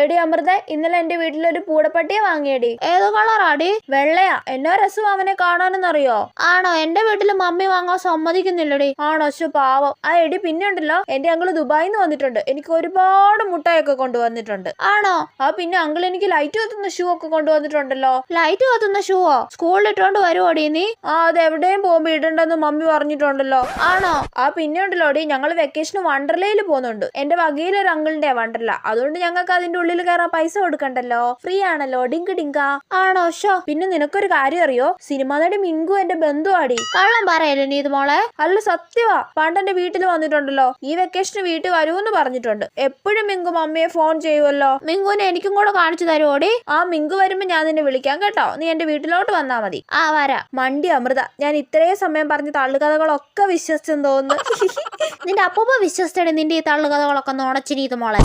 എടി അമൃത, ഇന്നലെ എന്റെ വീട്ടിലൊരു പൂടപ്പട്ടിയെ വാങ്ങിയടി. ഏത് കളറാടി? വെള്ളയാ. എന്നോ രസം അവനെ കാണാനെന്നറിയോ? ആണോ? എന്റെ വീട്ടില് മമ്മി വാങ്ങാൻ സമ്മതിക്കുന്നില്ലടി. ആണോ? പാവം. ആ എടി, പിന്നെ ഉണ്ടല്ലോ, എന്റെ അങ്കിള് ദുബായിന്ന് വന്നിട്ടുണ്ട്. എനിക്ക് ഒരുപാട് മുട്ടായൊക്കെ കൊണ്ടുവന്നിട്ടുണ്ട്. ആണോ? പിന്നെ അങ്കിൾ എനിക്ക് ലൈറ്റ് കത്തുന്ന ഷൂ ഒക്കെ കൊണ്ടുവന്നിട്ടുണ്ടല്ലോ. ലൈറ്റ് കത്തുന്ന ഷൂവോ? സ്കൂളിൽ ഇട്ടോണ്ട് വരുവോടി നീ? അത് എവിടെയും പോകുമ്പോ ഇടണ്ടെന്ന് മമ്മി പറഞ്ഞിട്ടുണ്ടല്ലോ. ആണോ? പിന്നെ ഉണ്ടല്ലോ ഡി, ഞങ്ങള് വെക്കേഷന് വണ്ടർലയിൽ പോകുന്നുണ്ട്. എന്റെ വകയിലൊരു അങ്കിളിന്റെ വണ്ടർല. അതുകൊണ്ട് ഞങ്ങൾക്ക് അതിന്റെ ഉള്ളിൽ കയറാൻ പൈസ കൊടുക്കണ്ടല്ലോ, ഫ്രീ ആണല്ലോ. ഡിങ്ക് ഡിങ്ക. ആണോ? പിന്നെ നിനക്കൊരു കാര്യം അറിയോ? സിനിമാ നടി മിങ്കു എന്റെ ബന്ധുവാടി. കള്ളം പറയല്ലേ നീ ഇത് മോളെ? അല്ല, സത്യവാ. പണ്ട് എന്റെ വീട്ടിൽ വന്നിട്ടുണ്ടല്ലോ. ഈ വെക്കേഷന് വീട്ടിൽ വരുമെന്ന് പറഞ്ഞിട്ടുണ്ട്. എപ്പോഴും മിങ്കു മമ്മിയെ ഫോൺ ചെയ്യുമല്ലോ. മിങ്കുവിനെ എനിക്കും കൂടെ കാണിച്ചു തരുവോടി? മിങ്കു വരുമ്പോ ഞാൻ നിന്നെ വിളിക്കാം കേട്ടോ. നീ എന്റെ വീട്ടിലോട്ട് വന്നാ മതി. വരാം. മണ്ടി അമൃത, ഞാൻ ഇത്രയും സമയം പറഞ്ഞ തള്ളുകഥകളൊക്കെ വിശ്വസിച്ചെന്ന് തോന്നുന്നു. നിന്റെ അപ്പൂപ്പ വിശ്വസിച്ചടി നിന്റെ ഈ തള്ളുകഥകളൊക്കെ നുണച്ചിനി ഇത് മോളെ.